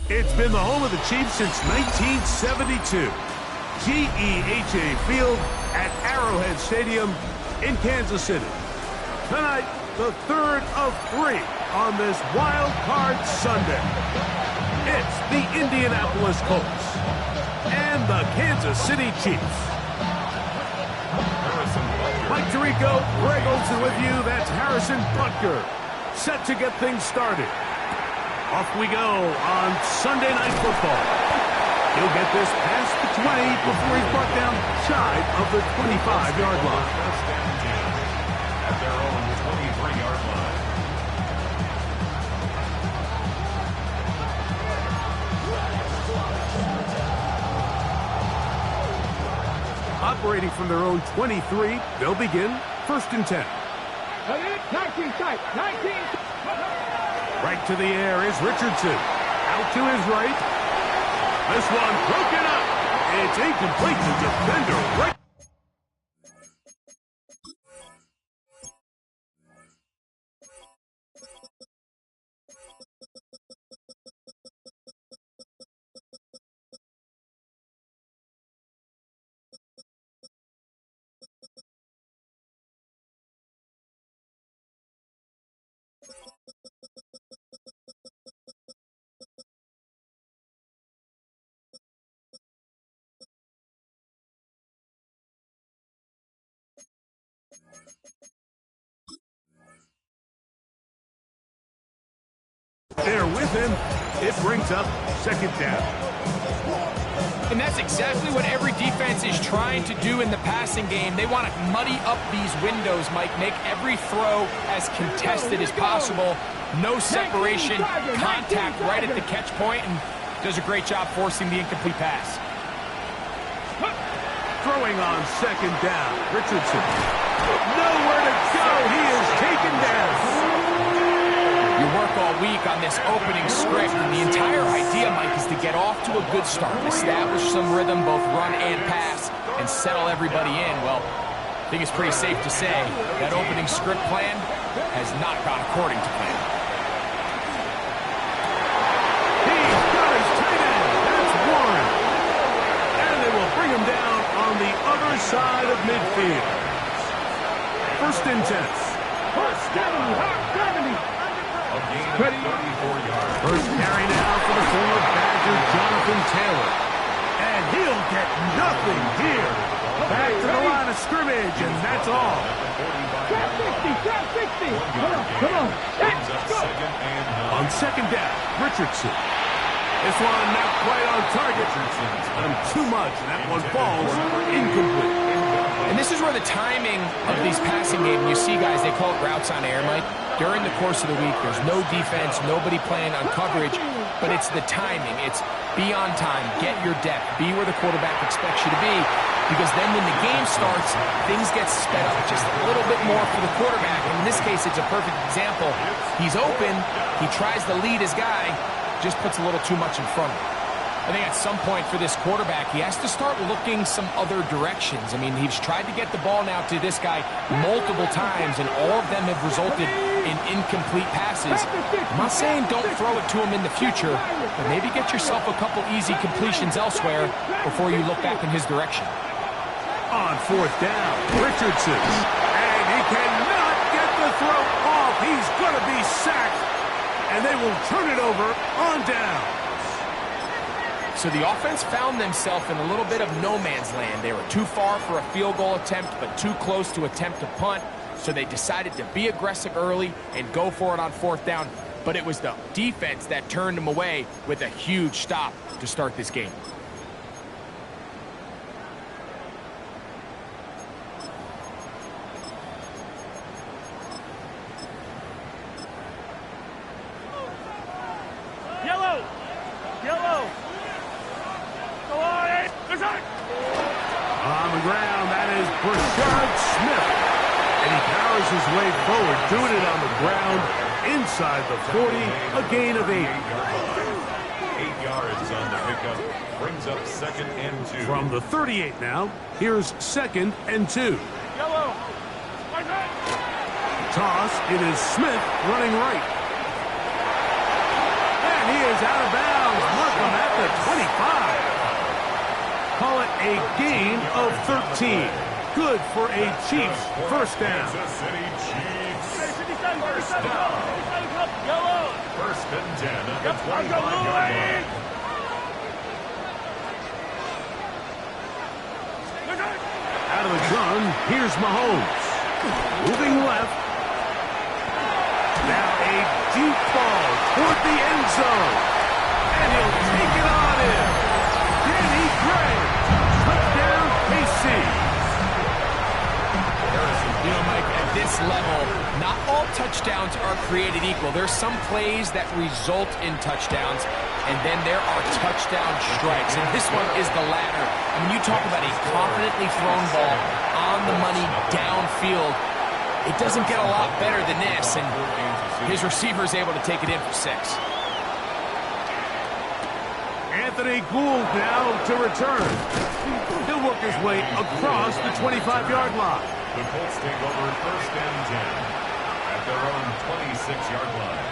It's been the home of the Chiefs since 1972. GEHA Field at Arrowhead Stadium in Kansas City. Tonight, the third of three on this Wild Card Sunday. It's the Indianapolis Colts and the Kansas City Chiefs. Mike Tirico, Greg Olsen with you. That's Harrison Butker, set to get things started. Off we go on Sunday Night Football. He'll get this past the 20 before he's brought down shy of the 25-yard line. At their own 23-yard line. Operating from their own 23, they'll begin 1st and 10. 19 tight, 19. Right to the air is Richardson. Out to his right. This one broken up. It's incomplete to defender right. There with him, it brings up 2nd down. And that's exactly what every defense is trying to do in the passing game. They want to muddy up these windows, Mike, make every throw as contested as possible. No separation, contact right at the catch point, and does a great job forcing the incomplete pass. Throwing on 2nd down, Richardson. Nowhere to go, he is taken down. You work all week on this opening script, and the entire idea, Mike, is to get off to a good start, establish some rhythm, both run and pass, and settle everybody in. Well, I think it's pretty safe to say that opening script plan has not gone according to plan. He's got his tight end. That's one. And they will bring him down on the other side of midfield. 1st and 10. First down, 70. A gain of 34 yards. First carry now for the former Badger, Jonathan Taylor. And he'll get nothing here. Back to the line of scrimmage, and that's all. Trap 60, trap 60. Come on. Brings up Let's go. 2nd and 9. On 2nd down, Richardson. This one not quite on target. And too much, and that one falls incomplete. And this is where the timing of these passing games, you see guys, they call it routes on air, Mike. During the course of the week, there's no defense, nobody playing on coverage, but it's the timing. It's be on time, get your depth, be where the quarterback expects you to be, because then when the game starts, things get sped up just a little bit more for the quarterback. And in this case, it's a perfect example. He's open, he tries to lead his guy, just puts a little too much in front of him. I think at some point for this quarterback, he has to start looking some other directions. I mean, he's tried to get the ball now to this guy multiple times, and all of them have resulted in incomplete passes. I'm not saying don't throw it to him in the future, but maybe get yourself a couple easy completions elsewhere before you look back in his direction. On 4th down, Richardson. And he cannot get the throw off. He's going to be sacked. And they will turn it over on down. So the offense found themselves in a little bit of no man's land. They were too far for a field goal attempt, but too close to attempt a punt. So they decided to be aggressive early and go for it on 4th down. But it was the defense that turned them away with a huge stop to start this game. On the ground, that is Brashard Smith. And he powers his way forward, doing it on the ground, inside the 40, a gain of 8. 8 yards on the pickup. Brings up 2nd and 2. From the 38 now, here's 2nd and 2. Yellow. Toss, it is Smith running right. out of bounds. Mark him at the 25. Call it a gain of 13. Good for a Chiefs first down. Kansas City Chiefs. First down. First and 10 at the 25-yard line. Out of the gun, here's Mahomes. Moving left. Now a deep ball toward the end zone. And he'll take it on in. Danny Gray. Touchdown, KC. You know, Mike, at this level, not all touchdowns are created equal. There's some plays that result in touchdowns, and then there are touchdown strikes. And this one is the latter. I mean, you talk about a confidently thrown ball on the money downfield. It doesn't get a lot better than this, and his receiver is able to take it in for 6. Anthony Gould now to return. He'll work his way across the 25-yard line. The Colts take over first and 10 at their own 26-yard line.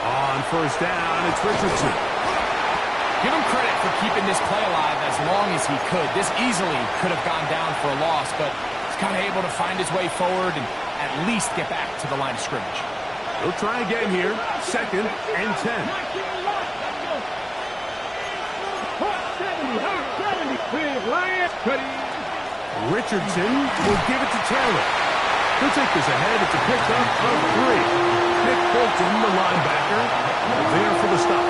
On first down, it's Richardson. Give him credit for keeping this play alive as long as he could. This easily could have gone down for a loss, but he's kind of able to find his way forward and at least get back to the line of scrimmage. He'll try again here. Second and 10. Richardson will give it to Taylor. He'll take this ahead. It's a pickup of 3. Nick Bolton, the linebacker, there for the stop. A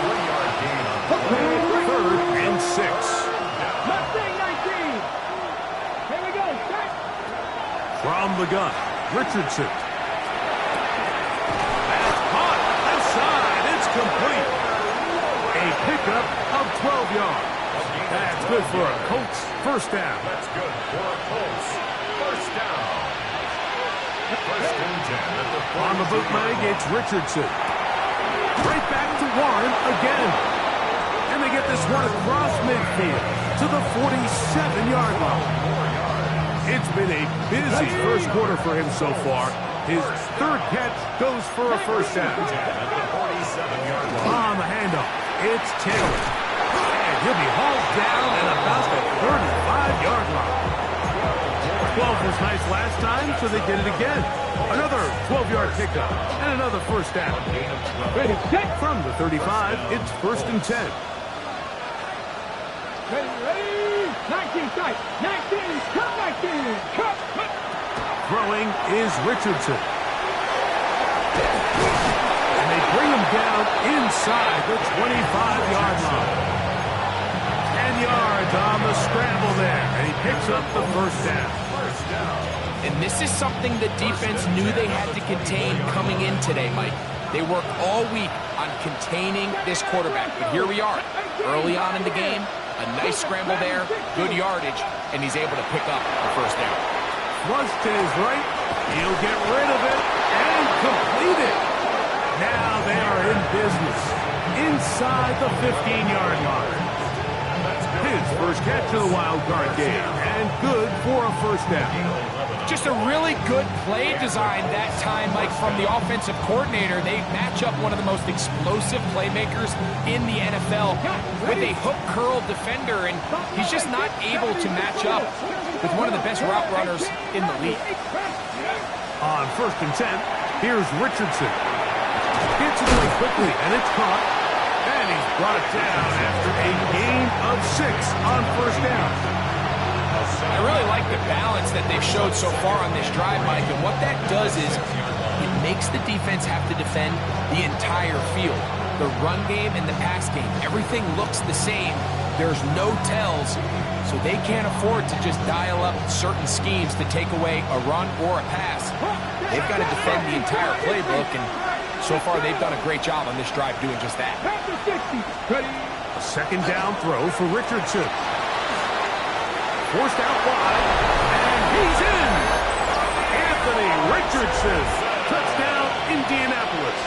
3-yard gain on the play. Third and 6. Here we go. From the gun, Richardson. That's caught. Left side. It's complete. A pickup of 12 yards. That's good for a Colts first down. That's good for a Colts first down. First and 10 at the 42. On the bootleg, it's Richardson. Right back to Warren again. And they get this one across midfield to the 47-yard line. It's been a busy first quarter for him so far. His third catch goes for a first down. At the 47-yard line. On the handoff, it's Taylor. And he'll be hauled down at about the 35-yard line. 12 was nice last time, so they did it again. Another 12-yard pickup and another first down. Ready, set. From the 35, it's first and 10. Ready. 19 strike. 19. Cut 19. Cut. Throwing is Richardson. And they bring him down inside the 25-yard line. 10 yards on the scramble there, and he picks up the first down. And this is something the defense knew they had to contain coming in today, Mike. They worked all week on containing this quarterback. But here we are, early on in the game, a nice scramble there, good yardage, and he's able to pick up the first down. Flush to his right, he'll get rid of it and complete it. Now they are in business inside the 15-yard line. His first catch of the wild card game, and good for a first down. Just a really good play design that time, Mike, from the offensive coordinator. They match up one of the most explosive playmakers in the NFL with a hook curl defender, and he's just not able to match up with one of the best route runners in the league. On first and 10, here's Richardson. Gets it away quickly, and it's caught. And he's brought down after a gain of 6 on first down. I really like the balance that they've showed so far on this drive, Mike, and what that does is it makes the defense have to defend the entire field. The run game and the pass game, everything looks the same. There's no tells, so they can't afford to just dial up certain schemes to take away a run or a pass. They've got to defend the entire playbook, and so far they've done a great job on this drive doing just that. A second down throw for Richardson. Forced out wide, and he's in! Anthony Richardson. Touchdown, Indianapolis.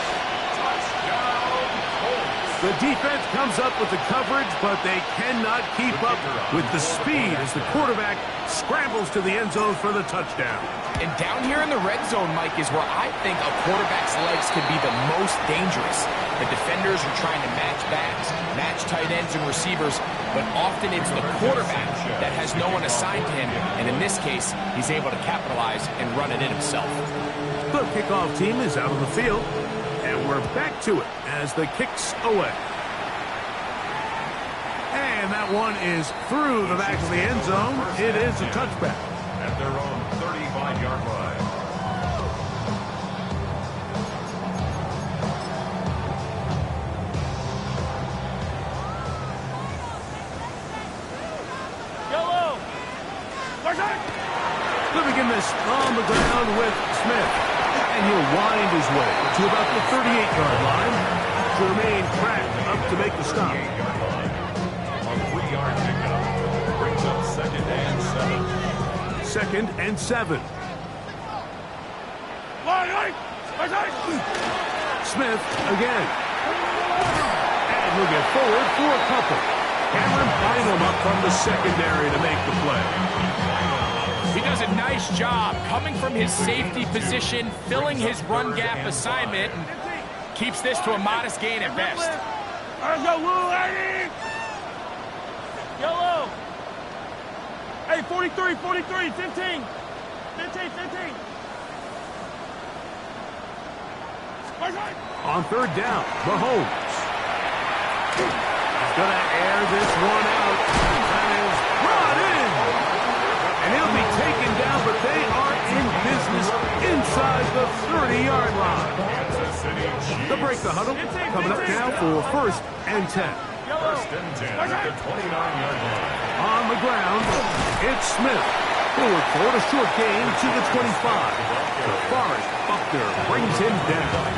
Touchdown, Colts. The defense comes up with the coverage, but they cannot keep up with the speed as the quarterback scrambles to the end zone for the touchdown. And down here in the red zone, Mike, is where I think a quarterback's legs can be the most dangerous. The defenders are trying to match backs, match tight ends and receivers, but often it's the quarterback that has no one assigned to him, and in this case, he's able to capitalize and run it in himself. The kickoff team is out on the field, and we're back to it as the kick's away. And that one is through the back of the end zone. It is a touchback. At their own 35-yard line. Yellow. Let me begin this on the ground with Smith. And he'll wind his way to about the 38-yard line to remain cracked up to make the stop. A 3-yard pickup brings up 2nd and 7. 2nd and 7. Smith again. And he'll get forward for a couple. Cameron Bynum up from the secondary to make the play. He does a nice job coming from his safety position, filling his run gap assignment, and keeps this to a modest gain at best. Yellow. Hey, 43, 15. 15. On 3rd down, Mahomes. He's going to air this one out. That is brought in. And he'll be taken down, but they are in business inside the 30-yard line. They'll break the huddle. Coming up now for 1st and 10. 1st and 10 at the 29-yard line. On the ground, it's Smith. Forward for a short gain to the 25. Forrest Buckner brings him down.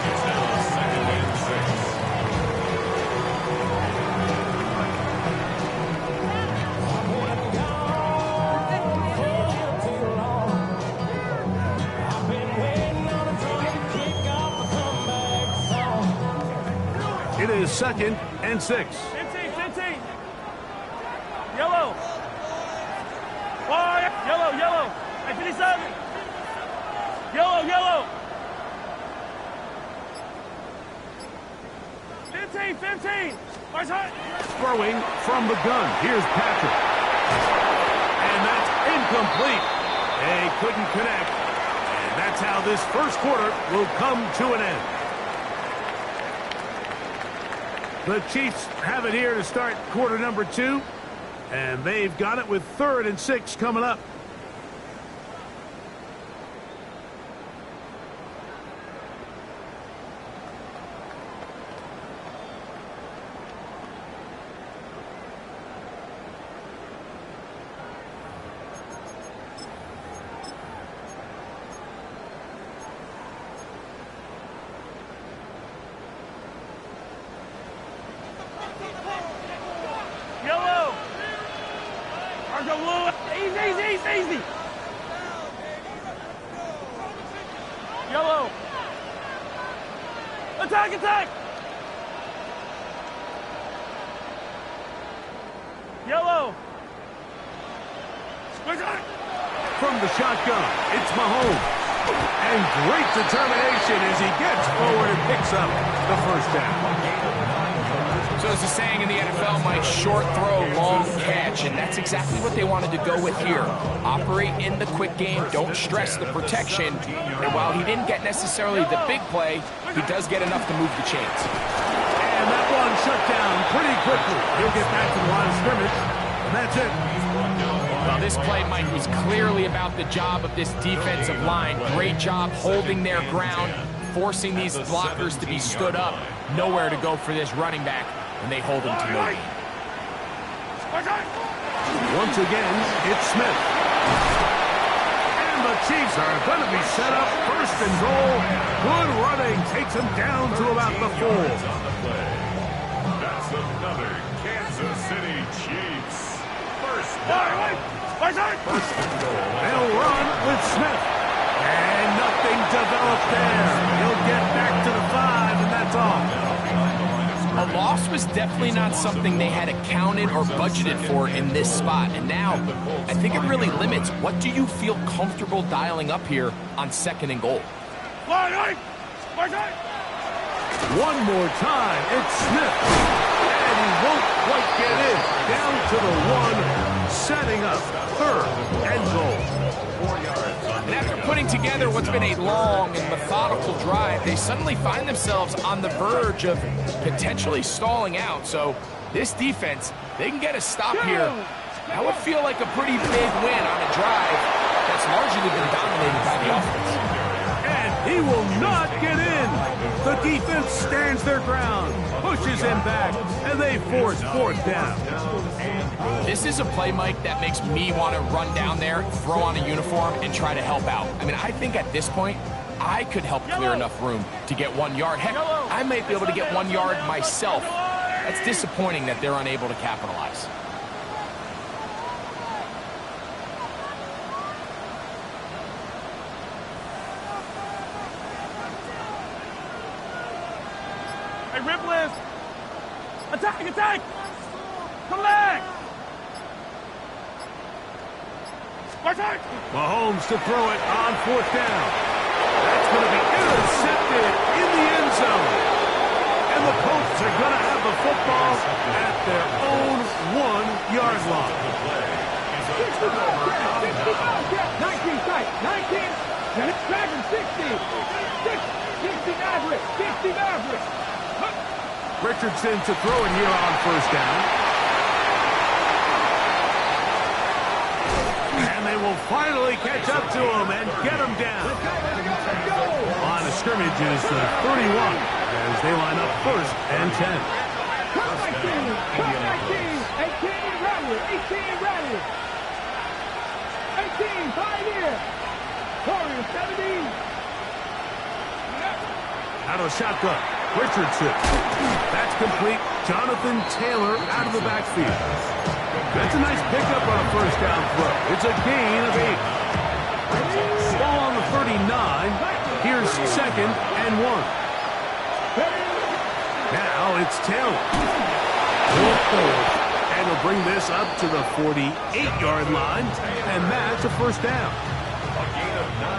It's now 2nd and 6. It is 2nd and 6. 15. Yellow. Yellow. Hey, 57. Yellow. 15. Throwing from the gun. Here's Patrick. And that's incomplete. They couldn't connect. And that's how this first quarter will come to an end. The Chiefs have it here to start quarter number 2. And they've got it with 3rd and 6 coming up. Yellow. Easy. Yellow. Attack. Yellow. From the shotgun, it's Mahomes. And great determination as he gets forward and picks up the first down. So as the saying in the NFL, Mike, short throw, long catch, and that's exactly what they wanted to go with here. Operate in the quick game, don't stress the protection, and while he didn't get necessarily the big play, he does get enough to move the chains. And that one shut down pretty quickly. He'll get back to the line of scrimmage, and that's it. Well, this play, Mike, was clearly about the job of this defensive line. Great job holding their ground, forcing these blockers to be stood up. Nowhere to go for this running back, and they hold him to no gain. Once again, it's Smith. And the Chiefs are going to be set up 1st and goal. Good running takes him down to about the 4. That's another Kansas City Chiefs. First down. First and goal. They'll run with Smith. And nothing developed there. He'll get back to the 5, and that's all. A loss was definitely not something they had accounted or budgeted for in this spot. And now, I think it really limits what do you feel comfortable dialing up here on 2nd and goal. One more time, it's sniffed. And he won't quite get in. Down to the 1, setting up 3rd and goal. And after putting together what's been a long and methodical drive, they suddenly find themselves on the verge of potentially stalling out. So this defense, they can get a stop here. That would feel like a pretty big win on a drive that's largely been dominated by the offense. And he will not get in. The defense stands their ground, pushes him back, and they force 4th down. This is a play, Mike, that makes me want to run down there, throw on a uniform, and try to help out. I mean, I think at this point, I could help clear enough room to get 1 yard. Heck, I might be able to get 1 yard myself. That's disappointing that they're unable to capitalize. Hey, Ripley! Attack, attack! Come back! Mahomes to throw it on 4th down. That's going to be intercepted in the end zone. And the Colts are going to have the football at their own 1-yard line. 19 tight, 19, and it's Dragon 60, 60 Maverick, 60 Maverick. Richardson to throw it here on 1st down. And they will finally catch up to him and get him down. Line of scrimmage is the 31 as they line up 1st and 10. Come 19, 18 Riley, 18 Riley. 18, 5 here. Warriors 17. Out of the shotgun, Richardson. That's complete. Jonathan Taylor out of the backfield. That's a nice pickup on a 1st down throw. It's a gain of 8. Ball on the 39. Here's 2nd and 1. Now it's Taylor. And he'll bring this up to the 48-yard line, and that's a 1st down.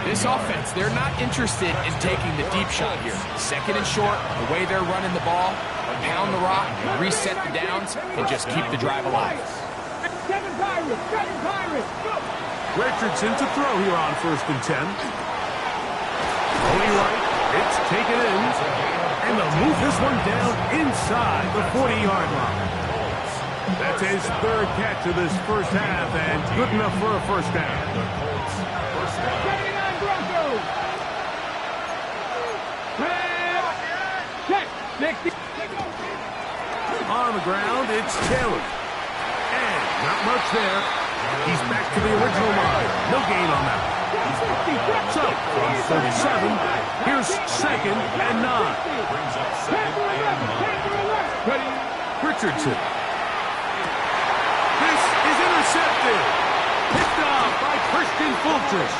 This offense, they're not interested in taking the deep shot here. 2nd and short, the way they're running the ball, pound the rock, reset the downs, and just keep the drive alive. 7 Pirates, 7 Pirates. Richardson to throw here on 1st and 10. Going right, it's taken in, and they'll move this one down inside the 40-yard line. That's his 3rd catch of this 1st half, and good enough for a 1st down. 79 Broncos. Check, 60. On the ground, it's Taylor. And not much there. He's back to the original line. No gain on that. So, from 37, here's 2nd and 9. Richardson. This is intercepted. Picked off by Christian Fultress.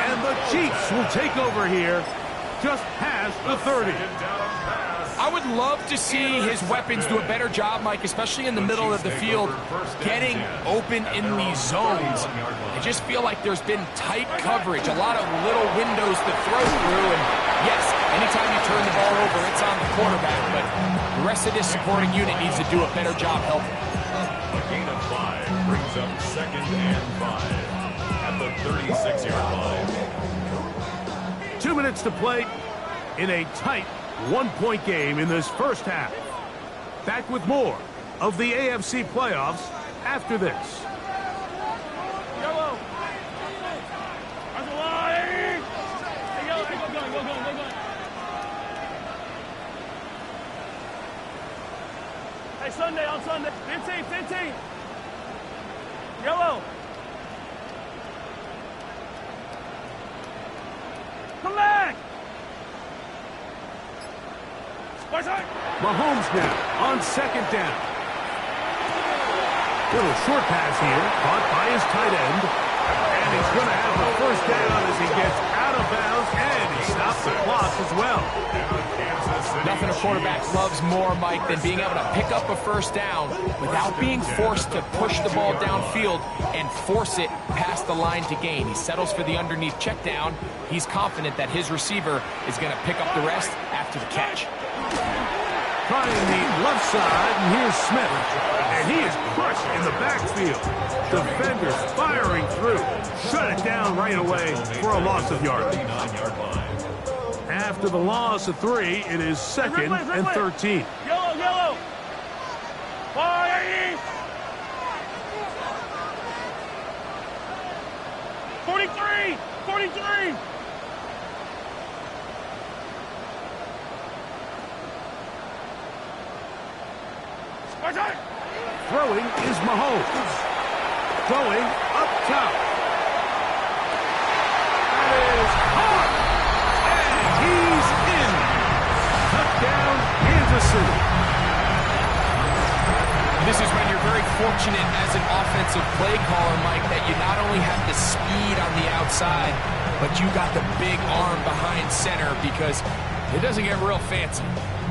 And the Chiefs will take over here just past the 30. I would love to see his weapons do a better job, Mike, especially in the middle of the field, getting open in these zones. I just feel like there's been tight coverage, a lot of little windows to throw through, and yes, anytime you turn the ball over, it's on the quarterback, but the rest of this supporting unit needs to do a better job helping. A gain of 5 brings up 2nd and 5 at the 36-yard line. 2 minutes to play in a tight 1-point game in this 1st half. Back with more of the AFC playoffs after this. Yellow. That's a line. Hey, yellow, go. Hey, Sunday, on Sunday. 15. Yellow. Come back. Mahomes now on 2nd down. Little short pass here, caught by his tight end. And he's going to have the first down as he gets out of bounds, and he stops the clock as well. Nothing a quarterback loves more, Mike, than being able to pick up a first down without being forced to push the ball downfield and force it past the line to gain. He settles for the underneath check down. He's confident that his receiver is going to pick up the rest after the catch. Trying the left side, and here's Smith. And he is crushed in the backfield. Defenders firing through. Shut it down right away for a loss of yardage. After the loss of 3, it is second and 13. Yellow, yellow. 480. 43. 43. Throwing is Mahomes. Throwing up top. That is hard. And he's in. Touchdown, Kansas City. This is when you're very fortunate as an offensive play caller, Mike, that you not only have the speed on the outside, but you got the big arm behind center, because it doesn't get real fancy.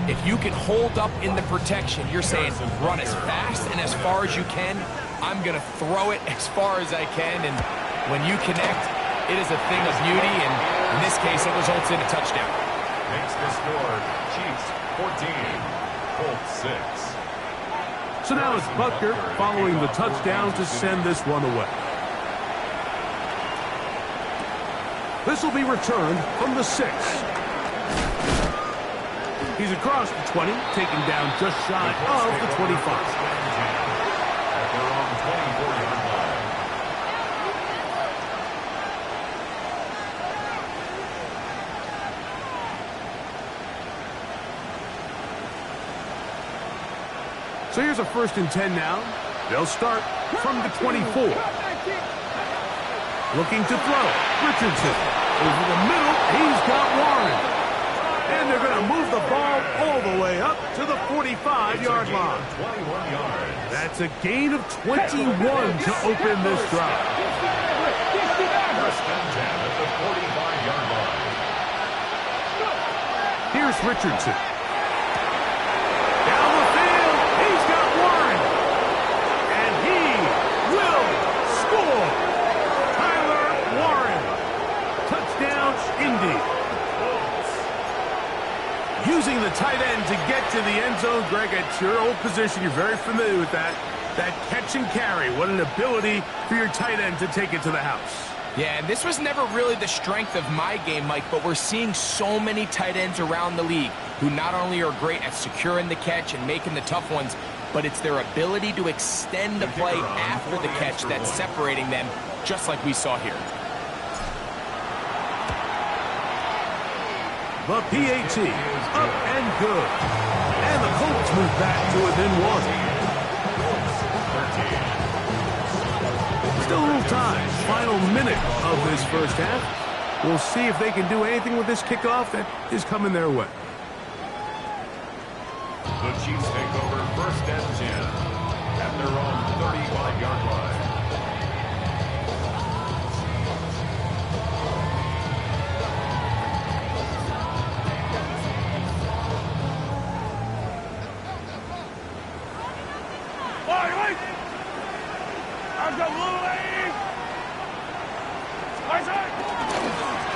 If you can hold up in the protection, you're saying run as fast and as far as you can. I'm going to throw it as far as I can, and when you connect, it is a thing of beauty, and in this case, it results in a touchdown. Makes the score Chiefs 14, Colts 6. So now it's Butker following the touchdown to send this one away. This will be returned from the 6. He's across the 20, taken down just shy of the 25. At their own 24-yard line. So here's a 1st and 10 now. They'll start from the 24. Looking to throw. Richardson. Over the middle, he's got Warren. And they're going to move the ball all the way up to the 45-yard line. 21 yards. That's a gain of 21 to open this drive. First and 10 at the 45-yard line. Here's Richardson. Down the field, he's got Warren. And he will score. Tyler Warren. Touchdown, Indy. Using the tight end to get to the end zone. Greg, at your old position, you're very familiar with that. That catch and carry. What an ability for your tight end to take it to the house. Yeah, and this was never really the strength of my game, Mike, but we're seeing so many tight ends around the league who not only are great at securing the catch and making the tough ones, but it's their ability to extend the play after the catch that's separating them, just like we saw here. The PAT, up and good. And the Colts move back to within 1. Still a little time. Final minute of this first half. We'll see if they can do anything with this kickoff that is coming their way. The Chiefs take over 1st and 10 at their own 35-yard line.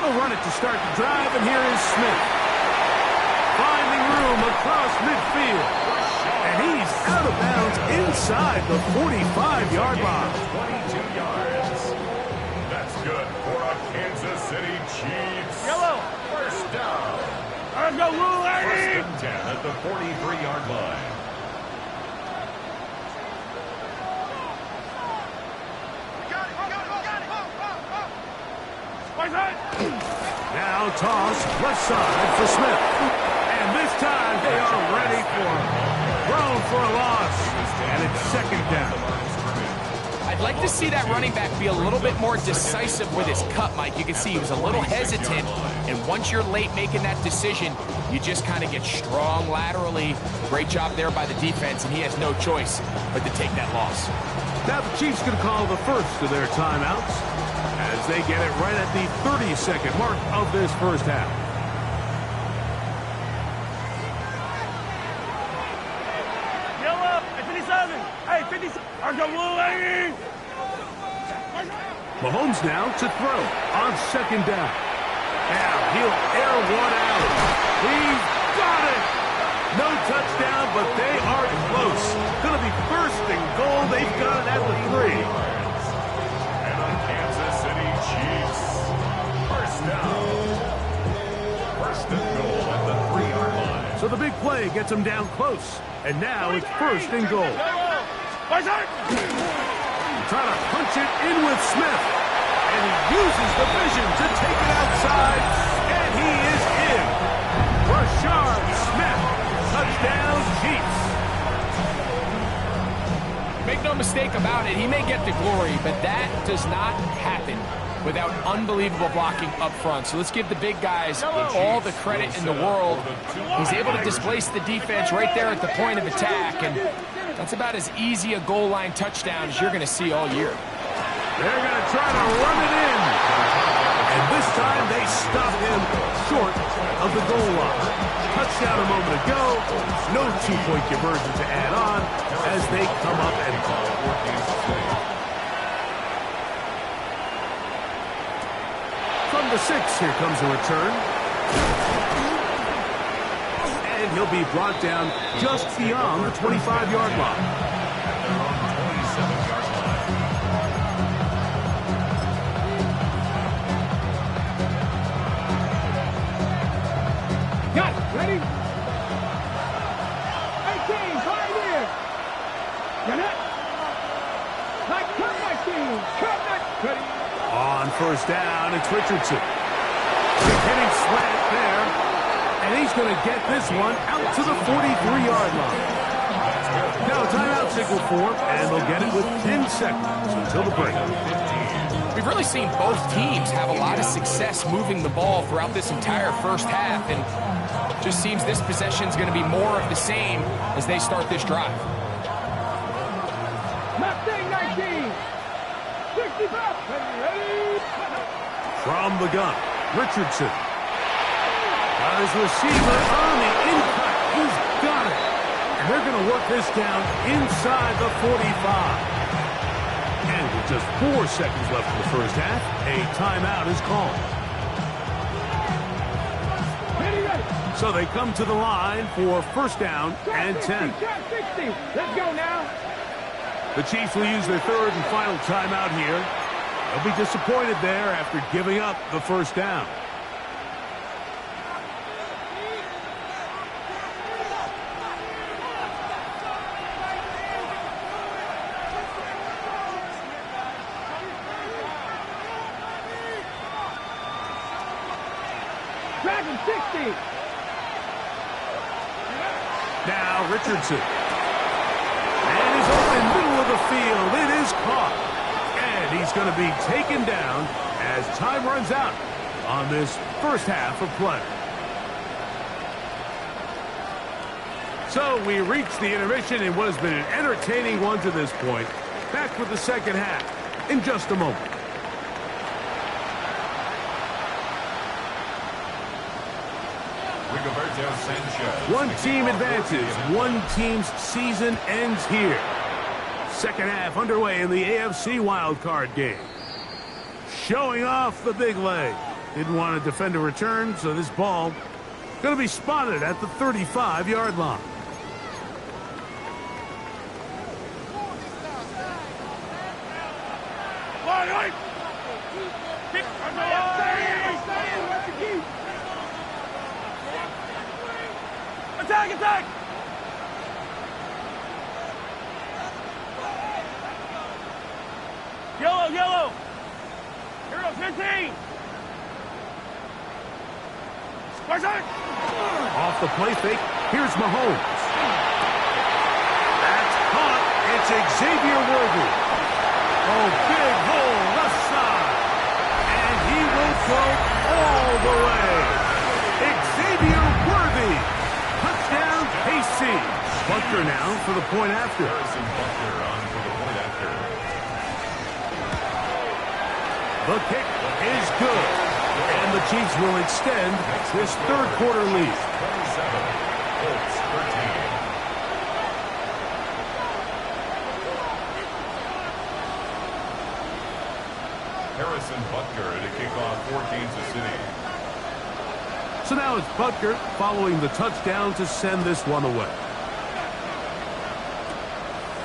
They'll run it to start the drive, and here is Smith. Finding room across midfield. And he's out of bounds inside the 45-yard line. 22 yards. That's good for a Kansas City Chiefs. Yellow. First down. Let's go, Lou Lady. 1st and 10 at the 43-yard line. Now toss left side for Smith. And this time they are ready for him. Thrown for a loss. And it's 2nd down. I'd like to see that running back be a little bit more decisive with his cut, Mike. You can see he was a little hesitant. And once you're late making that decision, you just kind of get strong laterally. Great job there by the defense, and he has no choice but to take that loss. Now the Chiefs going to call the first of their timeouts as they get it right at the 30-second mark of this first half. Yellow, 57. Hey, 57. Argo blue, hey. Mahomes now to throw on second down. Now he'll air one out. He's got it. No touchdown, but they are close. Going to be first and goal. They've got it at the 3. And on Kansas City Chiefs, first down. First and goal at the 3-yard line. So the big play gets them down close. And now it's first and goal. Trying to punch it in with Smith. And he uses the vision to take it outside. And he is in. Rashard Smith. Touchdown, Chiefs. Make no mistake about it, he may get the glory, but that does not happen without unbelievable blocking up front. So let's give the big guys all the credit in the world. He's able to displace the defense right there at the point of attack, and that's about as easy a goal line touchdown as you're going to see all year. They're going to try to run it in. And this time they stop him short of the goal line. Touchdown a moment ago. No two-point conversion to add on as they come up and from the 6, here comes a return. And he'll be brought down just beyond the 25-yard line. Got it. Ready? 18, right here. Get it. Like, come 19. Come 19. Ready? On first down, it's Richardson. Hitting slant there. And he's going to get this one out to the 43-yard line. Now a timeout signal for him, and they'll get it with 10 seconds until the break. We've really seen both teams have a lot of success moving the ball throughout this entire first half, and just seems this possession is going to be more of the same as they start this drive. Mustang 19. 65. Ready? From the gun, Richardson. Got his receiver on the in-cut. He's got it. And they're going to work this down inside the 45. And with just 4 seconds left in the first half, a timeout is called. So they come to the line for first down and 10. 60. Let's go now. The Chiefs will use their third and final timeout here. They'll be disappointed there after giving up the first down. Dragon 60. Now Richardson. And he's open middle of the field. It is caught. And he's going to be taken down as time runs out on this first half of play. So we reach the intermission in what has been an entertaining one to this point. Back with the second half in just a moment. One team advances. One team's season ends here. Second half underway in the AFC wildcard game. Showing off the big leg. Didn't want to defend a return, so this ball going to be spotted at the 35-yard line. Attack, attack! Yellow, yellow! Hero 15! Off the play fake, here's Mahomes. That's caught. It's Xavier Worthy. Oh, big hole left side. And he will go all the way. Xavier Worthy. Touchdown, KC. Butker now for the point after. Harrison Butker on for the point after. The kick is good. And the Chiefs will extend this third quarter lead. 27, Colts 13. Harrison Butker to kick off for Kansas City. So now it's Butker following the touchdown to send this one away.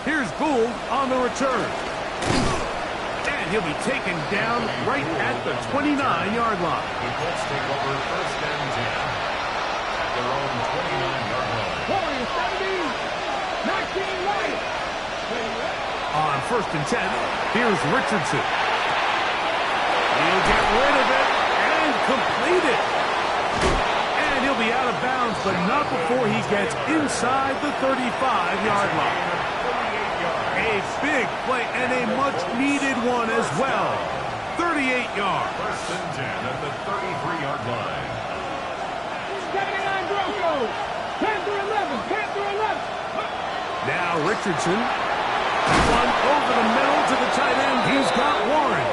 Here's Gould on the return. And he'll be taken down right at the 29-yard line. The Colts take over first and 10 at their own 29-yard line. Warriors 70, 19 right. On first and 10, here's Richardson. He'll get rid of it and complete it. And he'll be out of bounds, but not before he gets inside the 35-yard line. A big play and a much-needed one as well. 38 yards. First and 10 at the 33-yard line. 79 Broncos. 10 through 11. 10 through 11. Now Richardson. One over the middle to the tight end. He's got Warren.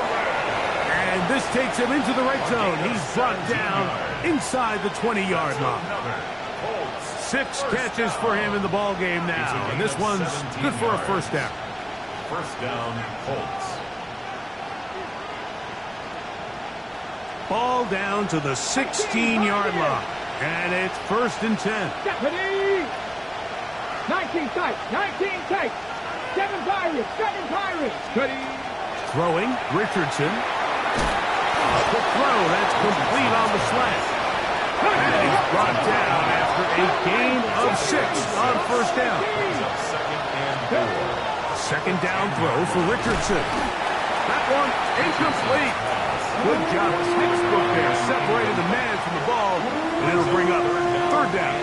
And this takes him into the red zone. He's brought down inside the 20-yard line. 6 catches for him in the ball game now. And this one's good for a first down. First down, Colts. Ball down to the 16-yard line. And it's first and 10. Deputy. 19 tight. 19 tight. 7 Pirates. 7 Pirates. Cuddy. Throwing, Richardson. The throw, that's complete on the slant. And he's brought down after a gain of 6 on first down. Second and 4. Second down throw for Richardson. That one incomplete. Good job. Textbook there. Separated the man from the ball. And it'll bring up third down.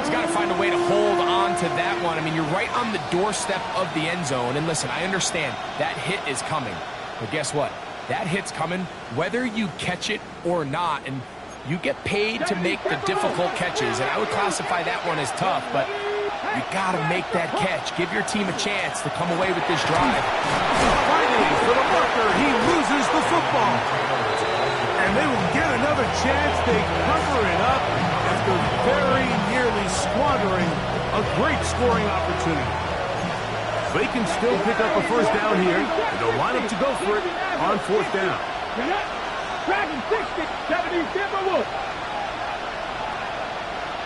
He's got to find a way to hold on to that one. I mean, you're right on the doorstep of the end zone. And listen, I understand that hit is coming. But guess what? That hit's coming whether you catch it or not. And you get paid to make the difficult catches. And I would classify that one as tough. But you got to make that catch. Give your team a chance to come away with this drive. Fighting for the marker. He loses the football. And they will get another chance. They cover it up after very nearly squandering a great scoring opportunity. They can still pick up a first down here. And they'll line up to go for it on fourth down. Dragon 60. 70 Timberwolves.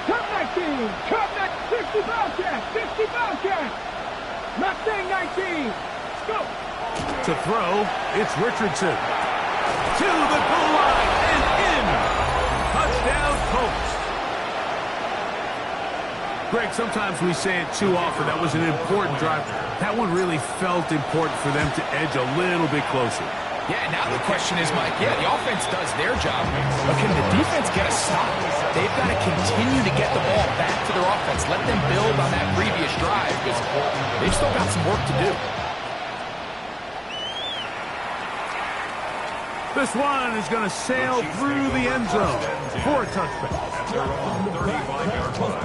Cup 19. Cup 60 Bobcats. 60 Bobcats. Mustang 19. Let's go. To throw, it's Richardson. To the goal line and in. Touchdown, Colts. Greg, sometimes we say it too often. That was an important drive. That one really felt important for them to edge a little bit closer. Yeah, now the question is, Mike, yeah, the offense does their job, but can the defense get a stop? They've got to continue to get the ball back to their offense. Let them build on that previous drive because they've still got some work to do. This one is going to sail through the end zone for a touchback. They're on 35-yard line.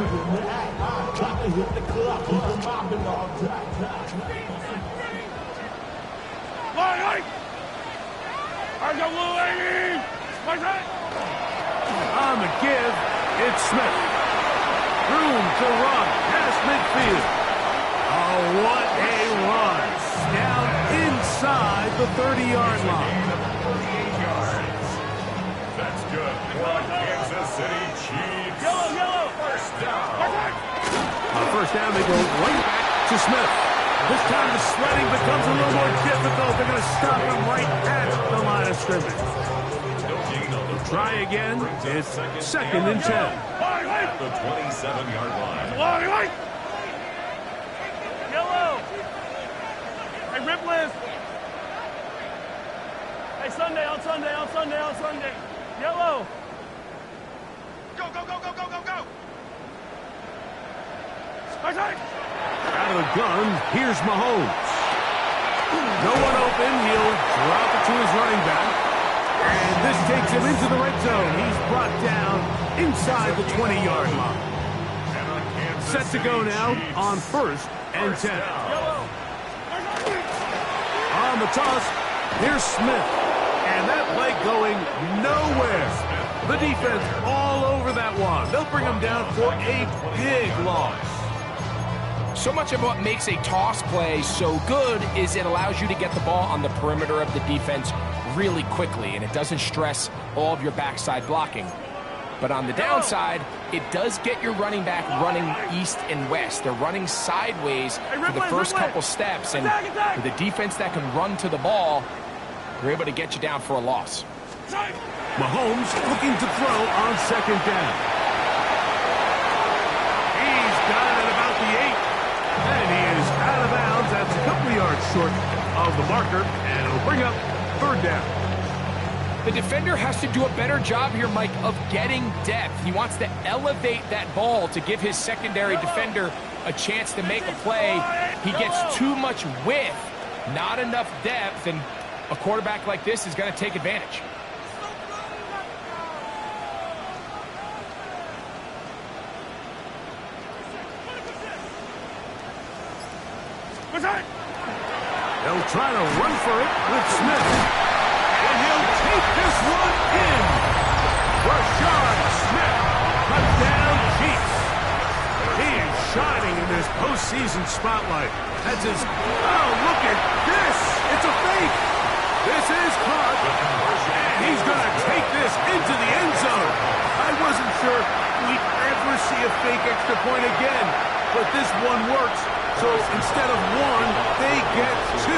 On the give, it's Smith. Room to run past midfield. Oh, what a run. Down inside the 30-yard line. 38 yards. That's good for Kansas City Chiefs. Yellow. First down. On first down, they go right back to Smith. This time the sledding becomes a little more difficult. They're going to stop him right at the line of scrimmage. Try again. It's second and 10. At the 27-yard line. Yellow. Hey, Ripley. Hey, Sunday, on Sunday. Yellow. Go. Out of the gun, here's Mahomes. No one open. He'll drop it to his running back. And this takes him into the red zone. He's brought down inside the 20-yard line. set to go now on 1st and 10. On the toss, here's Smith. And that play going nowhere. The defense all over that one. They'll bring him down for a big loss. So much of what makes a toss play so good is it allows you to get the ball on the perimeter of the defense really quickly, and it doesn't stress all of your backside blocking. But on the downside, it does get your running back running east and west. They're running sideways for the first couple steps, and with a defense that can run to the ball, they're able to get you down for a loss. Mahomes looking to throw on 2nd down. He's got it at about the 8. And he is out of bounds. That's a couple of yards short of the marker, and it'll bring up 3rd down. The defender has to do a better job here, Mike, of getting depth. He wants to elevate that ball to give his secondary defender a chance to make a play. He gets too much width, not enough depth, and a quarterback like this is going to take advantage. They'll try to run for it with Smith. And he'll take this one in. Rashard Smith, touchdown Chiefs. He is shining in this postseason spotlight. That's his... Oh, look at this. It's a fake. This is caught. And he's going to take this into the end zone. I wasn't sure we'd ever see a fake extra point again. But this one works. So instead of 1, they get 2.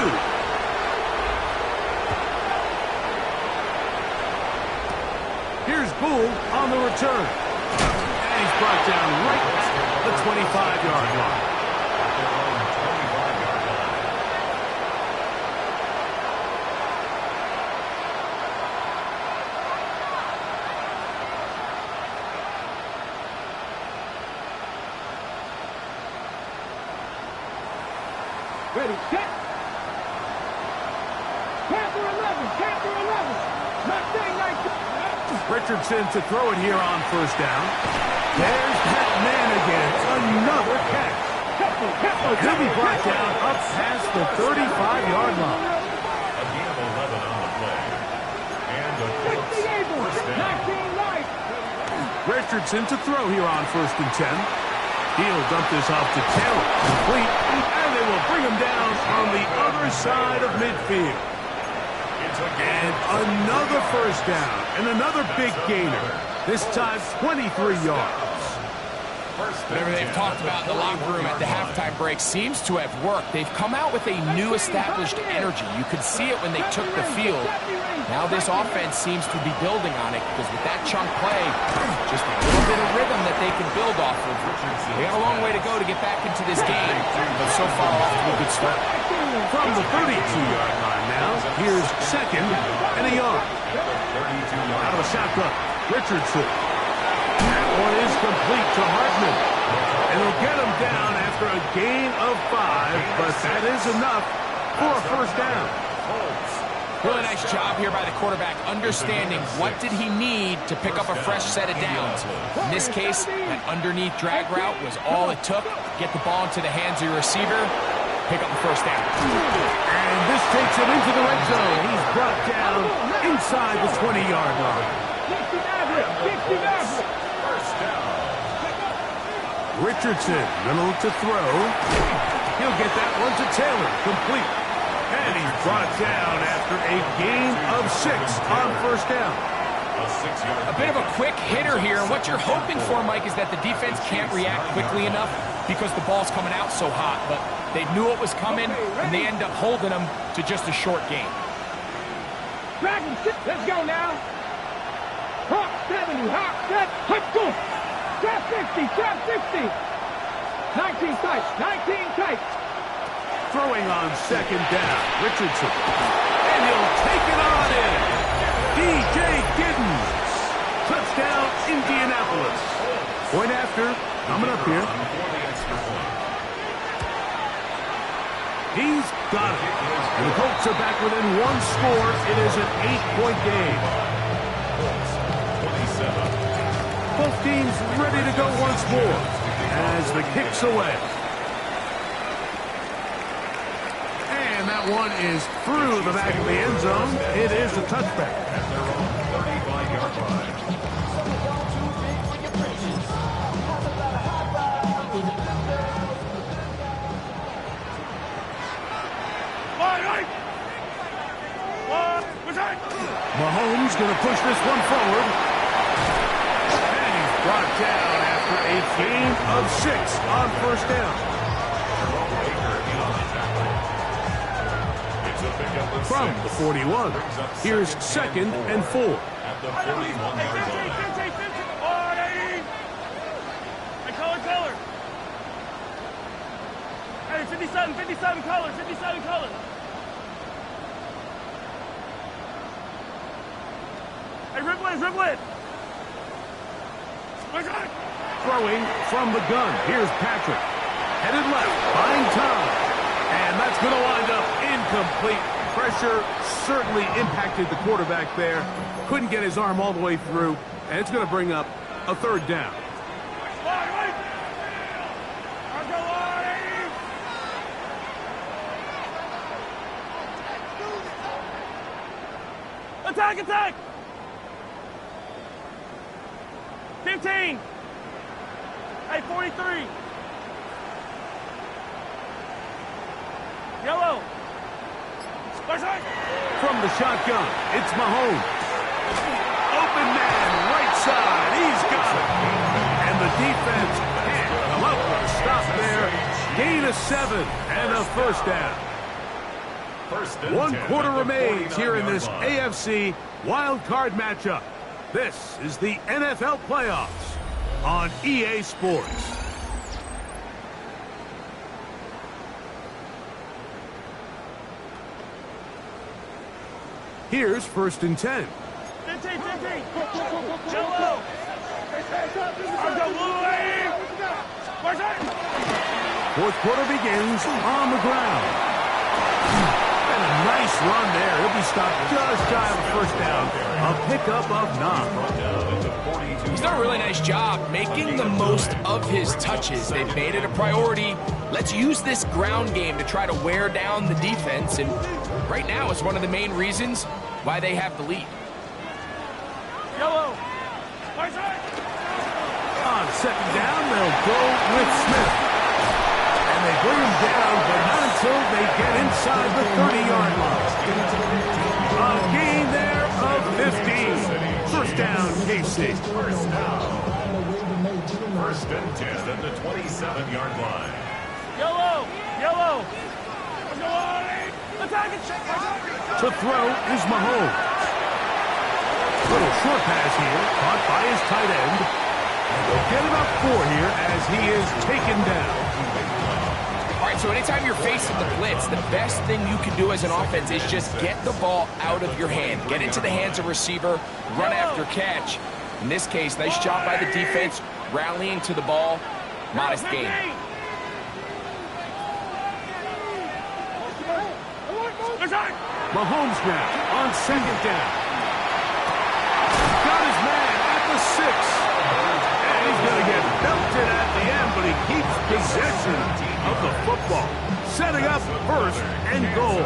Here's Gould on the return. And he's brought down right at the 25-yard line. Ready, set. Panther 11, Panther 11. Not saying like Richardson to throw it here on 1st down. There's that man again. Another catch. He'll be brought down up past the 35-yard line. A gain of 11 on the play. And a close 1st down. Richardson to throw here on 1st and 10. He'll dump this off to Taylor. Complete. And they will bring him down on the other side of midfield. And another 1st down. And another big gainer. This time 23 yards. Whatever they've talked about in the locker room at the halftime break seems to have worked. They've come out with a new established energy. You could see it when they took the field. Now this offense seems to be building on it because with that chunk play, just a little bit of rhythm that they can build off of. They got a long way to go to get back into this game, but so far off to a good start. From the 32-yard line now, here's 2nd and a yard. Out of a shotgun, Richardson. That one is complete to Hartman. And he'll get him down after a gain of 5, but that is enough for a 1st down. Really nice job here by the quarterback, understanding what did he need to pick up a fresh set of downs. In this case, that underneath drag route was all it took. Get the ball into the hands of your receiver, pick up the 1st down. And this takes him into the red zone. He's brought down inside the 20-yard line. Richardson, middle to throw. He'll get that one to Taylor, complete. And he's brought down after a gain of 6 on 1st down. A bit of a quick hitter here, and what you're hoping for, Mike, is that the defense can't react quickly enough because the ball's coming out so hot, but they knew it was coming, and they end up holding them to just a short gain. Let's go now. Hawk 70, Hawk set, let's go. Trap 60, trap 60. 19 tight, 19 tight. Throwing on 2nd down, Richardson. And he'll take it on in. DJ Giddens. Touchdown, Indianapolis. Point after, coming up here. He's got it. And the Colts are back within 1 score. It is an 8-point game. Both teams ready to go once more. as the kick's away. And that one is through the back of the end zone. It is a touchback. At their own 35-yard line. Mahomes going to push this one forward. And he's brought down after a gain of 6 on first down. From the 41, here's 2nd and 4. At the 41-yard line. Hey, color. Hey, 57 color, 57 color. Hey, Riplet. Throwing from the gun. Here's Patrick. Headed left, buying time. And that's going to wind up incomplete. Pressure certainly impacted the quarterback there. Couldn't get his arm all the way through. And it's going to bring up a 3rd down. Attack! 15. Hey, 43. Yellow. From the shotgun, it's Mahomes. Open man, right side. He's got it. And the defense can't come up with a stop there. Gain of 7 and a 1st down. 1 quarter remains here in this AFC wild card matchup. This is the NFL playoffs on EA Sports. Here's 1st and 10. 15. Yellow. Fourth quarter begins on the ground. And a nice run there. He'll be stopped just shy of a 1st down. A pickup of 9. He's done a really nice job making the most of his touches. They've made it a priority. Let's use this ground game to try to wear down the defense. And right now, it's one of the main reasons why they have the lead. Yellow. On 2nd down, they'll go with Smith. And they bring him down, but not until they get inside the 30-yard line. A gain there of 15. 1st down, KC. 1st and 10 at the 27-yard line. Yellow. To throw is Mahomes. Little short pass here, caught by his tight end. And they'll get about 4 here as he is taken down. All right, so anytime you're facing the blitz, the best thing you can do as an offense is just get the ball out of your hand. Get into the hands of receiver, run after catch. In this case, nice job by the defense, rallying to the ball. Modest gain. Mahomes now on 2nd down. Got his man at the 6. And he's going to get belted at the end, but he keeps possession of the football. Setting up 1st and goal.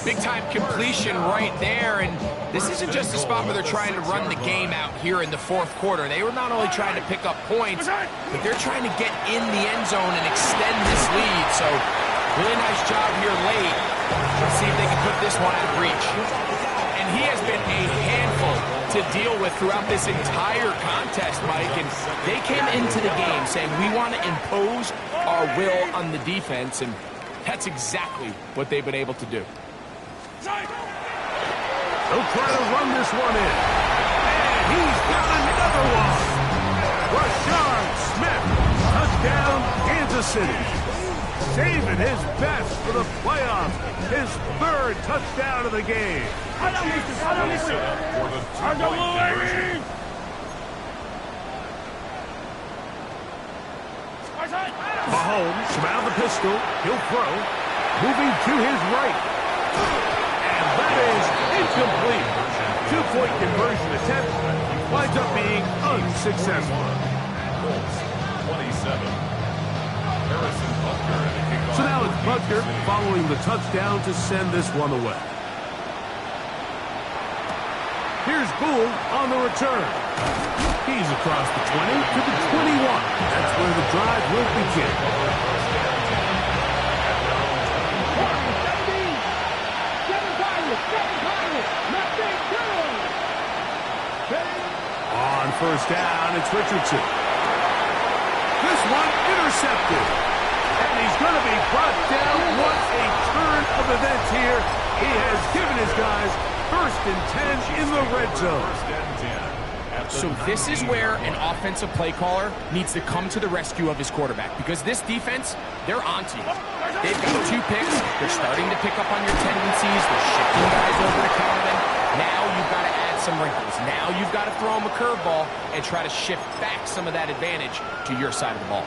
Big-time completion right there, and this isn't just a spot where they're trying to run the game out here in the 4th quarter. They were not only trying to pick up points, but they're trying to get in the end zone and extend this lead. So, really nice job here late. Let's see if they can put this one out of reach. And he has been a handful to deal with throughout this entire contest, Mike. And they came into the game saying, we want to impose our will on the defense, and that's exactly what they've been able to do. They'll try to run this one in. And he's got another one. Rashard Smith. Touchdown, Kansas City. Saving his best for the playoffs. His 3rd touchdown of the game. Mahomes from the pistol. He'll throw. Moving to his right. And that is incomplete. 2-point conversion attempt winds up being unsuccessful. So now it's Butker following the touchdown to send this one away. Here's Gould on the return. He's across the 20 to the 21. That's where the drive will begin. On first down, it's Richardson. This one intercepted. And he's going to be brought down. What a turn of events here. He has given his guys first and 10 in the red zone. So this is where an offensive play caller needs to come to the rescue of his quarterback, because this defense, they're onto you. They've got 2 picks. They're starting to pick up on your tendencies. They're shifting guys over to Calvin. Now you've got to add some wrinkles. Now you've got to throw him a curveball and try to shift back some of that advantage to your side of the ball.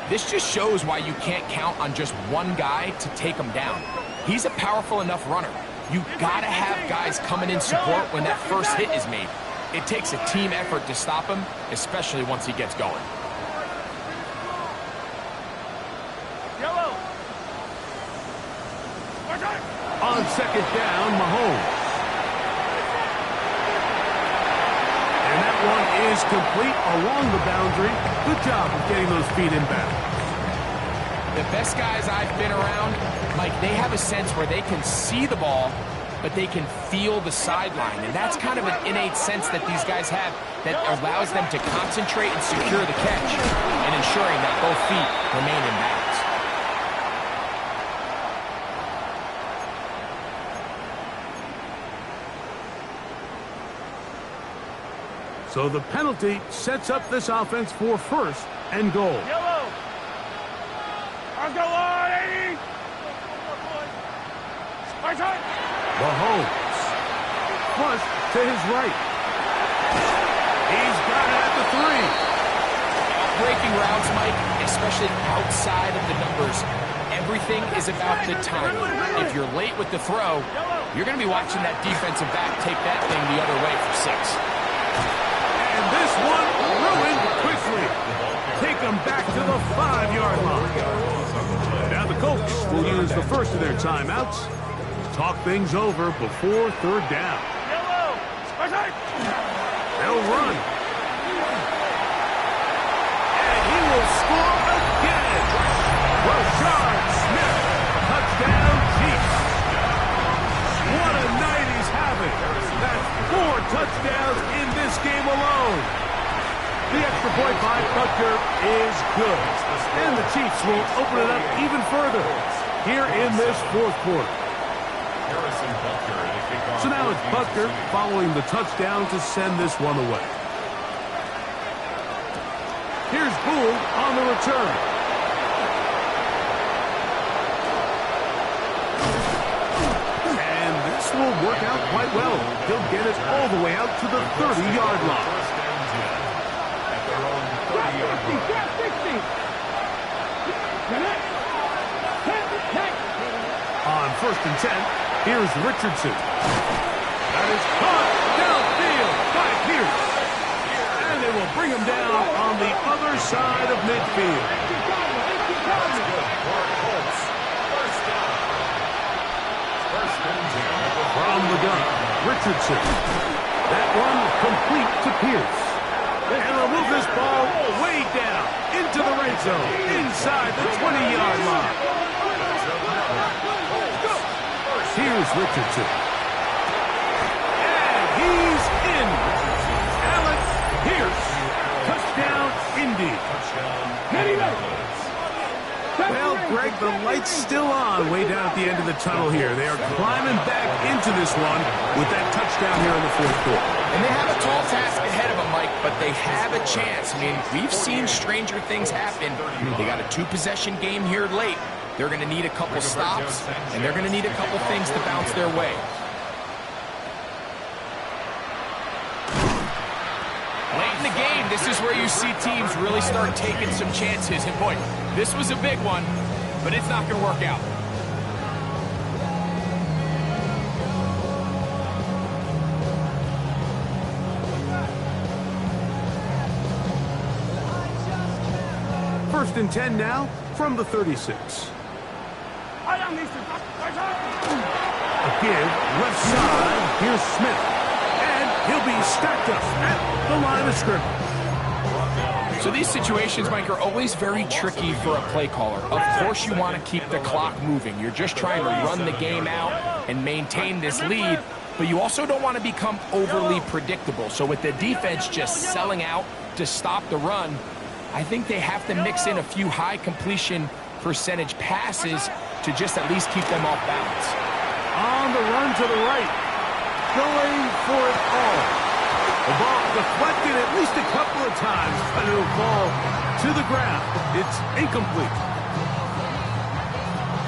This just shows why you can't count on just one guy to take him down. He's a powerful enough runner. You've got to have guys coming in support when that first hit is made. It takes a team effort to stop him, especially once he gets going. Yellow. On second down, Mahomes. And that one is complete along the boundary. Good job of getting those feet in bounds. The best guys I've been around, Mike, they have a sense where they can see the ball, but they can feel the sideline. And that's kind of an innate sense that these guys have that allows them to concentrate and secure the catch and ensuring that both feet remain in bounds. So the penalty sets up this offense for first and goal. Yellow. I'll go on, 80. Mahomes. Flush to his right. He's got it at the 3. Breaking routes, Mike, especially outside of the numbers, everything is about the timing. If you're late with the throw, you're going to be watching that defensive back take that thing the other way for 6. And this one ruined quickly. Take them back to the 5-yard line. Now the Colts will use the first of their timeouts. Talk things over before third down. They'll run. And he will score again. Rashard Smith. Touchdown, Chiefs. What a night he's having. That's 4 touchdowns in this game alone. The extra point by Butker is good. And the Chiefs will open it up even further here in this fourth quarter. So now it's Butker following the touchdown to send this one away. Here's Gould on the return. And this will work out quite well. He'll get it all the way out to the 30-yard line. On first and 10, here's Richardson. That is caught downfield by Pierce. And they will bring him down on the other side of midfield. From the gun, Richardson. That one complete to Pierce. And will move this ball way down into the red zone, inside the 20-yard line. Here's Richardson. And he's in. Alex Pierce. Touchdown, Indy. Well, Greg, the light's still on way down at the end of the tunnel here. They are climbing back into this one with that touchdown here in the fourth quarter. And they have a tall task ahead of them, Mike, but they have a chance. I mean, we've seen stranger things happen. They got a 2-possession game here late. They're going to need a couple stops, and they're going to need a couple things to bounce their way. Late in the game, this is where you see teams really start taking some chances. And boy, this was a big one, but it's not going to work out. First and 10 now from the 36. A give, left side, here's Smith. And he'll be stacked up at the line of scrimmage. So these situations, Mike, are always very tricky for a play caller. Of course you want to keep the clock moving. You're just trying to run the game out and maintain this lead, but you also don't want to become overly predictable. So with the defense just selling out to stop the run, I think they have to mix in a few high completion percentage passes to just at least keep them off balance. On the run to the right, going for it all. The ball deflected at least a couple of times, but it'll fall to the ground. It's incomplete.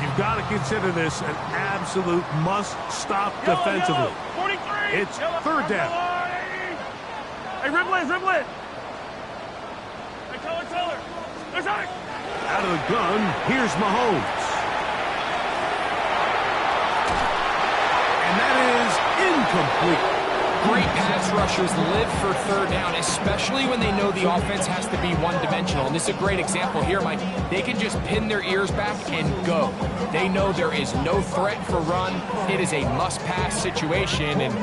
You've got to consider this an absolute must-stop defensively. It's third down. Hey, dribble it. Hey, Teller. There's Ike. Out of the gun, here's Mahomes. And that is incomplete. Great pass rushers live for third down, especially when they know the offense has to be one-dimensional. And this is a great example here, Mike. They can just pin their ears back and go. They know there is no threat for run. It is a must-pass situation, and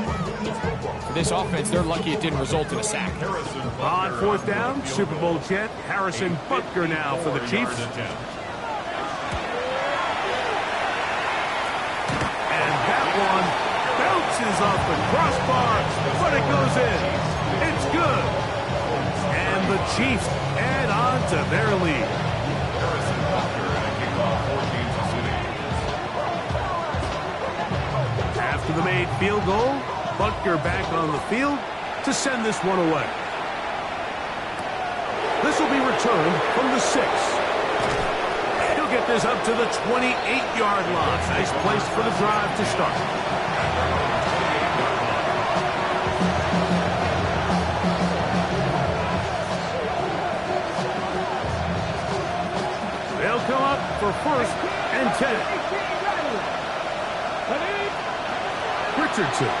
for this offense, they're lucky it didn't result in a sack. On fourth down, Super Bowl champ Harrison Butker now for the Chiefs. And that one bounces off the crossbar, but it goes in. It's good. And the Chiefs add on to their lead. After the made field goal, Butker back on the field to send this one away. This will be returned from the 6. He'll get this up to the 28-yard line. Nice place for the drive to start. They'll come up for first and 10. Richardson.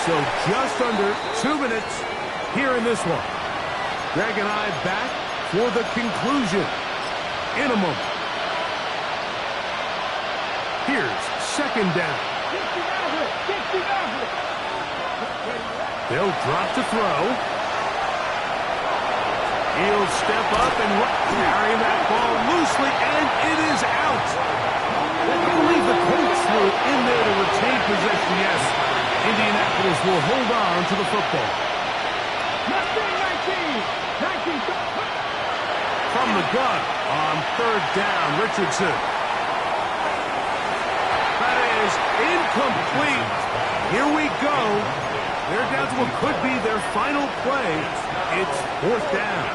So just under 2 minutes here in this one. Greg and I back for the conclusion in a moment. Here's second down. They'll drop to throw. He'll step up and carry that ball loosely, and it is out. I believe the coach threw it in there to retain possession, yes. Indianapolis will hold on to the football. 19. From the gun on third down, Richardson. That is incomplete. Here we go. They're down to what could be their final play. It's fourth down.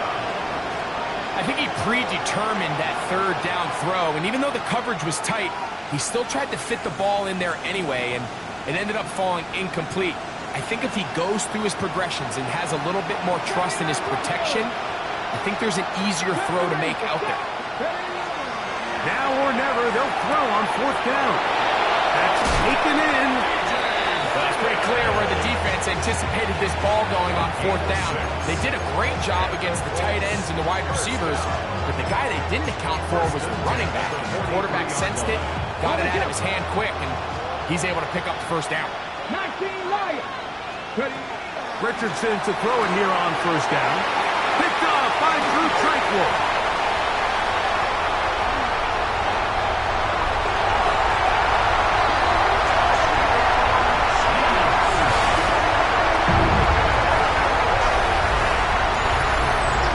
I think he predetermined that third down throw, and even though the coverage was tight, he still tried to fit the ball in there anyway, and it ended up falling incomplete. I think if he goes through his progressions and has a little bit more trust in his protection, I think there's an easier throw to make out there. Now or never, they'll throw on fourth down. That's taken in. Well, it's pretty clear where the defense anticipated this ball going on fourth down. They did a great job against the tight ends and the wide receivers, but the guy they didn't account for was the running back. The quarterback sensed it, got it out of his hand quick, and he's able to pick up the first down. 19 Lions. Richardson to throw it here on first down. Picked off by Drew Tranquil.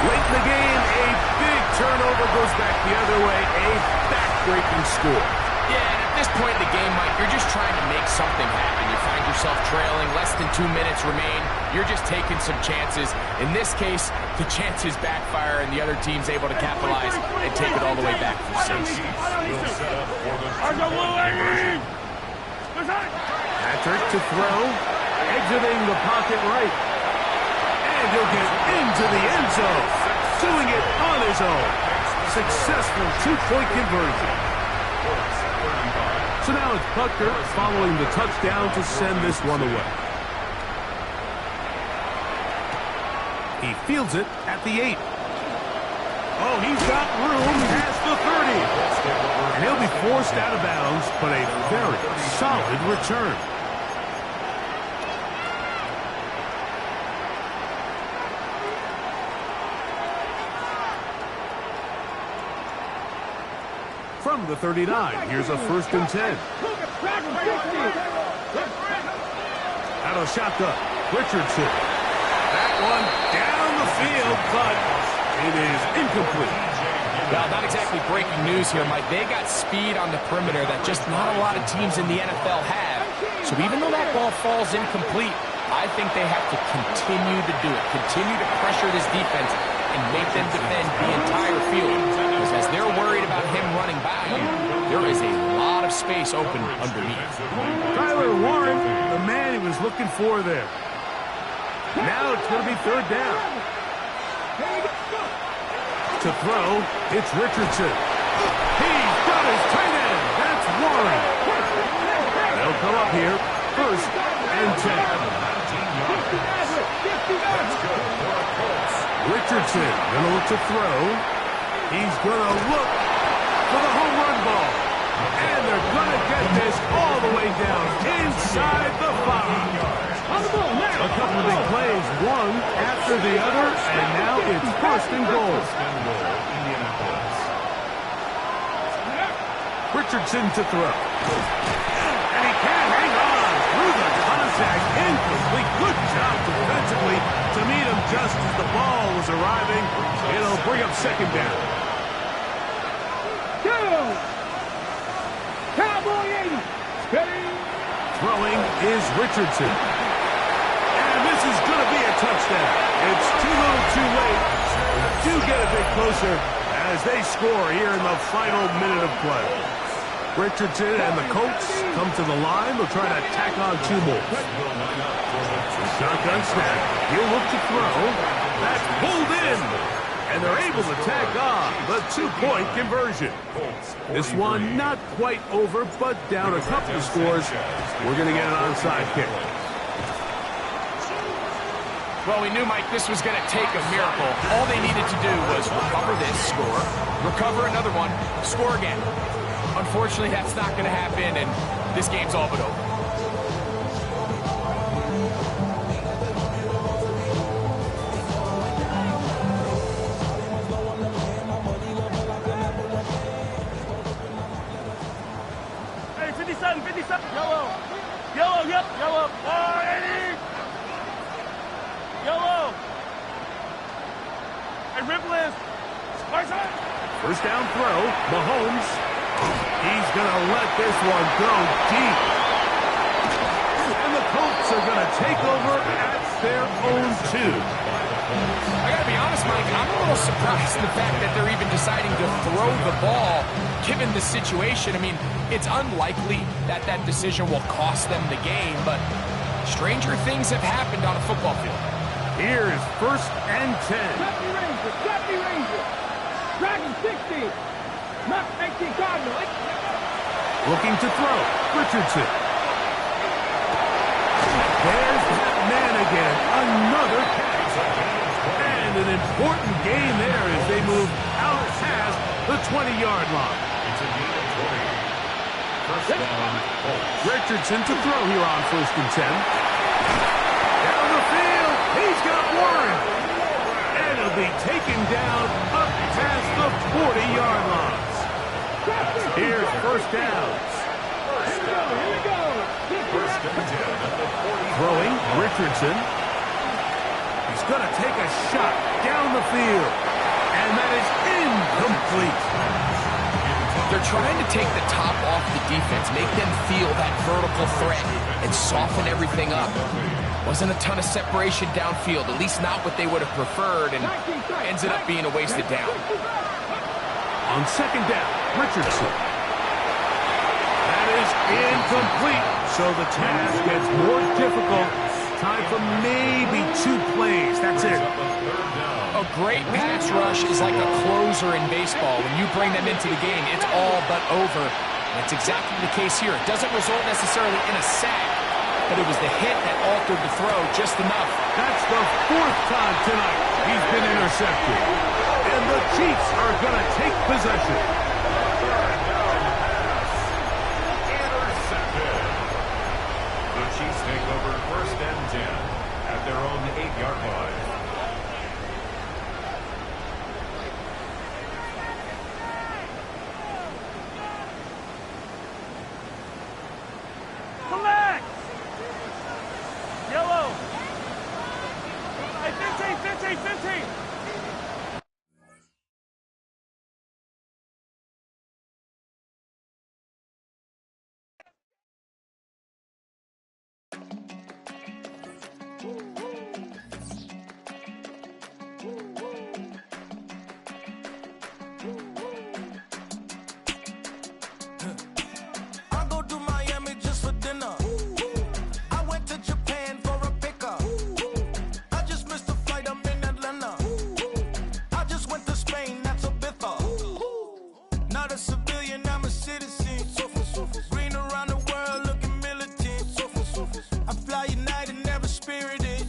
Late in the game, a big turnover goes back the other way. A back-breaking score. Yeah, and at this point in the game, Mike, you're just trying to make something happen. You find yourself trailing, less than 2 minutes remain. You're just taking some chances. In this case, the chances backfire, and the other team's able to capitalize and take it all the way back for 6. Patrick to throw, exiting the pocket right. And he'll get into the end zone, doing it on his own. Successful two-point conversion. So now it's Butker following the touchdown to send this one away. He fields it at the 8. Oh, he's got room past the 30. And he'll be forced out of bounds, but a very solid return. From the 39, here's a 1st and 10. Out of shotgun, Richardson. That one down the field, but it is incomplete. Well, not exactly breaking news here, Mike. They got speed on the perimeter that just not a lot of teams in the NFL have. So even though that ball falls incomplete, I think they have to continue to do it. Continue to pressure this defense and make them defend the entire field. Because as they're worried about him running by you, there is a lot of space open underneath. Tyler Warren, the man he was looking for there. Now it's going to be 3rd down. To throw, it's Richardson. He's got his tight end. That's Warren. They'll come up here, 1st and 10. Richardson going to look to throw. He's going to look for the home run ball. And they're going to get this all the way down inside the 5. A couple of big plays, one after the other, and now it's 1st and goal. Richardson to throw. And he can't hang on through the contact. Incomplete. Good job defensively to meet him just as the ball was arriving. It'll bring up 2nd down. Cowboy 80. Steady. Throwing is Richardson. And this is going to be a touchdown. It's too little too late. We do get a bit closer as they score here in the final minute of play. Richardson and the Colts come to the line. They'll try to tack on 2 more. Shotgun snap. He'll look to throw. That's pulled in. And they're able to tack on the 2-point conversion. This one not quite over, but down a couple of scores. We're going to get an onside kick. Well, we knew, Mike, this was going to take a miracle. All they needed to do was recover this, score, recover another one, score again. Unfortunately, that's not going to happen, and this game's all but over. Hey, 57, 57. Yellow. Yellow, yep, yellow. Oh, Eddie. Yellow. Hey, Ripley. First down throw, Mahomes. He's going to let this one go deep. And the Colts are going to take over at their own 2. I got to be honest, Mike, I'm a little surprised in the fact that they're even deciding to throw the ball, given the situation. I mean, it's unlikely that that decision will cost them the game, but stranger things have happened on a football field. Here is 1st and 10. Safety Ranger. Dragon 60. Not 19 Cardinal. Looking to throw, Richardson. There's that man again. Another catch. And an important gain there as they move out past the 20-yard line. Richardson to throw here on 1st and 10. Down the field. He's got Warren. And he'll be taken down up past the 40-yard line. Here's 1st down. Throwing, Richardson. He's going to take a shot down the field. And that is incomplete. They're trying to take the top off the defense, make them feel that vertical threat, and soften everything up. Wasn't a ton of separation downfield, at least not what they would have preferred, and ends up being a wasted down. On 2nd down, Richardson. That is incomplete, so the task gets more difficult. Time for maybe 2 plays. That's it. A great pass rush is like a closer in baseball. When you bring them into the game, it's all but over. And that's exactly the case here. It doesn't result necessarily in a sack, but it was the hit that altered the throw just enough. That's the 4th time tonight he's been intercepted. And the Chiefs are going to take possession. Intercepted. The Chiefs take over 1st and 10 at their own 8-yard line. Collect! Yellow! Hey, 15, 15, 15! I go to Miami just for dinner. I went to Japan for a pickup. I just missed the flight, I'm in Atlanta. I just went to Spain, that's a biffa. Not a civilian, I'm a citizen. Green around the world, looking militant. I fly United, never spirited.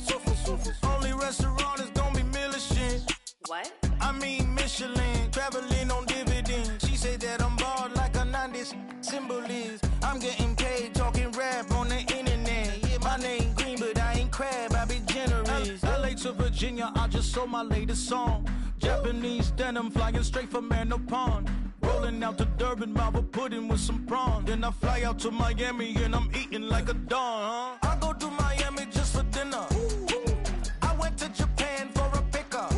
Only restaurant is gonna be Michelin. What? I mean Michelin, traveling on dividends. She said that I'm bald like a 90s symbol is. I'm getting paid, talking rap on the internet. Yeah, my name green, but I ain't crab, I be generous. LA to Virginia, I just sold my latest song. Japanese denim, flying straight from Manopon. Rolling out to Durban, Baba pudding with some prawns. Then I fly out to Miami and I'm eating like a don, huh? I go to Miami just for dinner. I went to Japan for a pickup.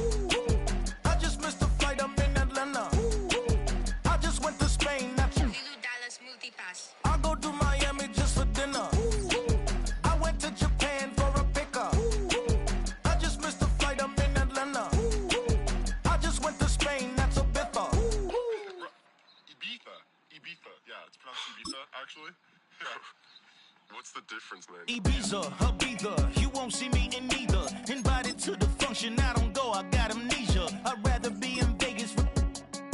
I just missed the flight, I'm in Atlanta. I just went to Spain, that's Dallas Multipass. I go to Miami just for dinner. I went to Japan for a pickup. I just missed the flight, I'm in Atlanta. I just went to Spain, that's a biffa. Ibiza. Yeah, it's pronounced Ibiza, actually. Yeah. What's the difference, man? Ibiza, Ibiza, you won't see me in neither. Invited to the function, I don't go, I got amnesia. I'd rather be in Vegas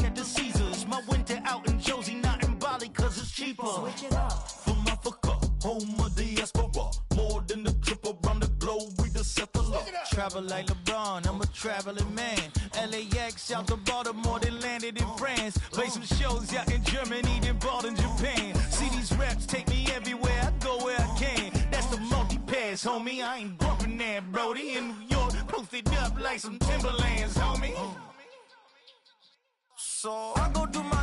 at the Caesars. My winter out in Josie, not in Bali, cause it's cheaper. Switch it up. From Africa, home of the diaspora. More than the trip around the globe, we the settler. Travel like LeBron, I'm a traveling man. LAX out to Baltimore, then landed in France. Play some shows out in Germany, then bought in Japan. See these reps take me everywhere, I go where I can. That's the multi-pass, homie. I ain't bumping that, Brody. In New York, posted up like some Timberlands, homie. So I go to my